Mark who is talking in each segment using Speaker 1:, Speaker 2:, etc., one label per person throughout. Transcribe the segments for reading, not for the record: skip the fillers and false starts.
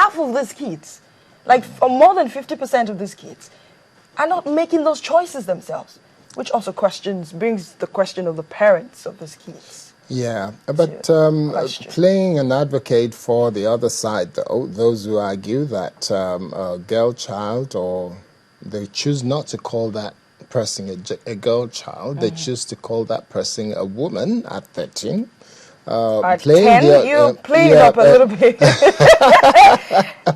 Speaker 1: half of these kids, like more than 50% of these kids, are not making those choices themselves, which also brings the question of the parents of these kids.
Speaker 2: Yeah, but playing an advocate for the other side, though, those who argue that a girl child, or they choose not to call that person a girl child, they choose to call that person a woman at 13.
Speaker 1: At 10, you play it up a little bit.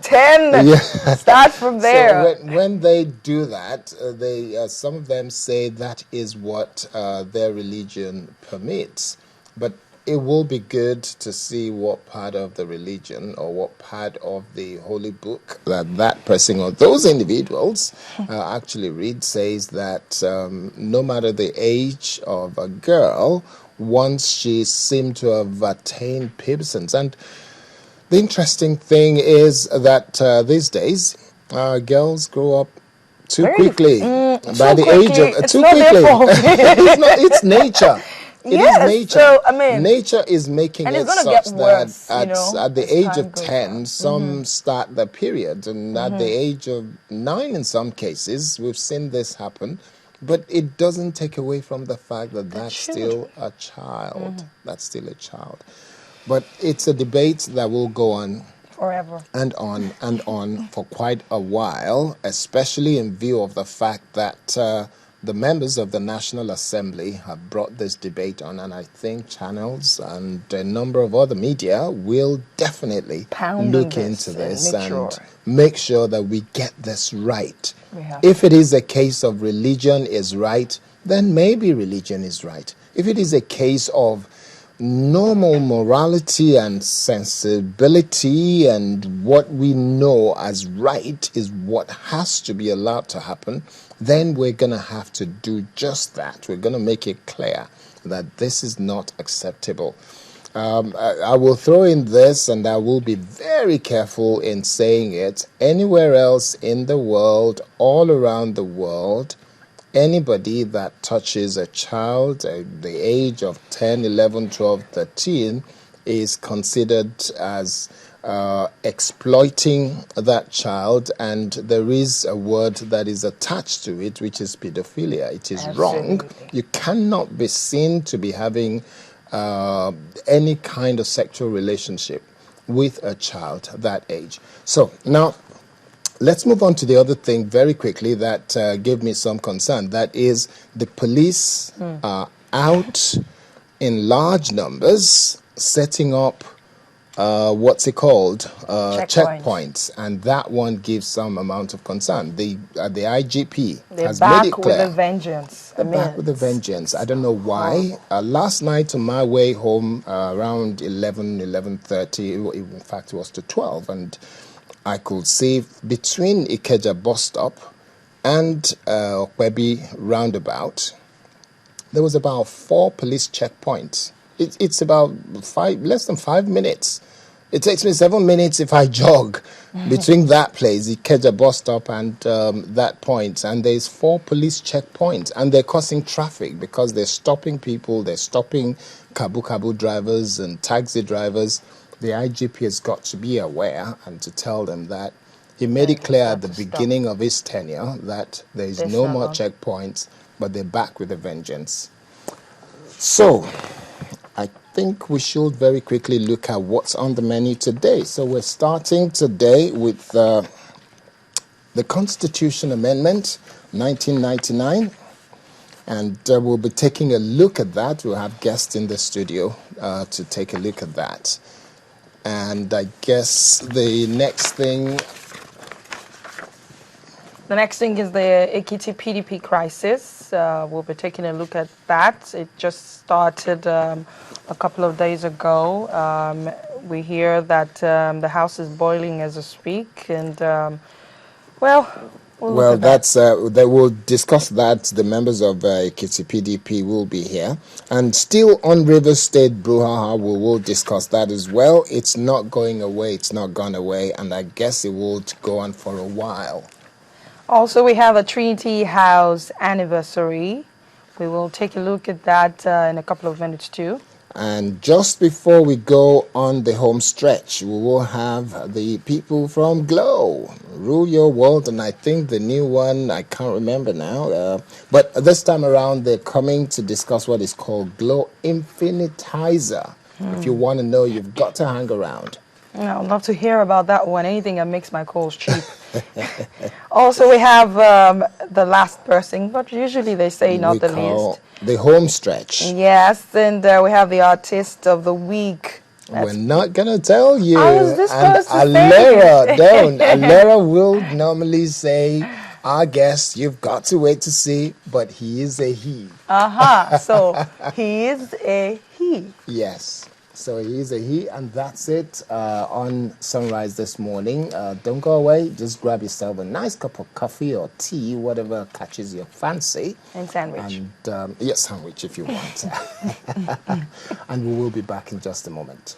Speaker 1: 10, start from there.
Speaker 2: So when they do that, some of them say that is what their religion permits. But it will be good to see what part of the religion or what part of the holy book that person or those individuals actually read says that no matter the age of a girl, once she seemed to have attained pubescence. And the interesting thing is that these days, girls grow up too quickly. By the age of too quickly. It's nature. It is nature.
Speaker 1: So, I mean,
Speaker 2: nature is making it such that at the age of 10, some start their period, and at the age of 9, in some cases, we've seen this happen. But it doesn't take away from the fact that that's still a child. That's still a child. But it's a debate that will go on
Speaker 1: forever
Speaker 2: and on for quite a while, especially in view of the fact that the members of the National Assembly have brought this debate on, and I think channels and a number of other media will definitely look into this and make sure that we get this right. If it is a case of religion is right, then maybe religion is right. If it is a case of normal morality and sensibility and what we know as right is what has to be allowed to happen, then we're going to have to do just that. We're going to make it clear that this is not acceptable. I will throw in this, and I will be very careful in saying it. Anywhere else in the world, all around the world, anybody that touches a child at the age of 10, 11, 12, 13 is considered as exploiting that child, and there is a word that is attached to it, which is pedophilia. It is wrong. You cannot be seen to be having any kind of sexual relationship with a child that age. So now let's move on to the other thing very quickly that gave me some concern. That is, the police are out in large numbers setting up checkpoints, and that one gives some amount of concern. The IGP has made it clear.
Speaker 1: They're back with a vengeance.
Speaker 2: They're back with a vengeance. I don't know why. Last night on my way home, around 11:30, in fact it was to 12, and I could see between Ikeja bus stop and Okwebi roundabout, there was about 4 police checkpoints. It's about less than 5 minutes. It takes me 7 minutes if I jog between that place, Ikeja bus stop, and that point. And there's 4 police checkpoints, and they're causing traffic because they're stopping people. They're stopping kabu drivers and taxi drivers. The IGP has got to be aware and to tell them that he made it clear at the beginning of his tenure that there is no more checkpoints, but they're back with a vengeance. So I think we should very quickly look at what's on the menu today. So we're starting today with the Constitution Amendment 1999, and we'll be taking a look at that. We'll have guests in the studio to take a look at that. And I guess the next thing
Speaker 1: is the Ekiti PDP crisis. We'll be taking a look at that. It just started a couple of days ago. We hear that the House is boiling as we speak, and
Speaker 2: they will discuss that. The members of Ekiti PDP will be here. And still on Rivers State brouhaha, we will discuss that as well. It's not going away. It's not gone away. And I guess it will go on for a while.
Speaker 1: Also, we have a Trinity House anniversary. We will take a look at that in a couple of minutes too.
Speaker 2: And just before we go on the home stretch, we will have the people from Glow, Rule Your World, and I think the new one, I can't remember now. But this time around, they're coming to discuss what is called Glow Infinitizer. If you want to know, you've got to hang around.
Speaker 1: I'd love to hear about that one. Anything that makes my calls cheap. Also, we have the last person, but usually they say not the least.
Speaker 2: The home stretch.
Speaker 1: Yes, and we have the artist of the week.
Speaker 2: We're not going to tell you.
Speaker 1: I was this
Speaker 2: and
Speaker 1: close to
Speaker 2: Alera, don't. Alera will normally say, our guest, you've got to wait to see, but he is a he.
Speaker 1: So he is a he.
Speaker 2: Yes. So he is a he, and that's it on Sunrise this morning. Don't go away. Just grab yourself a nice cup of coffee or tea, whatever catches your fancy.
Speaker 1: And sandwich.
Speaker 2: And yes, sandwich if you want. And we will be back in just a moment.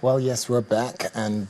Speaker 2: Well, yes, we're back, and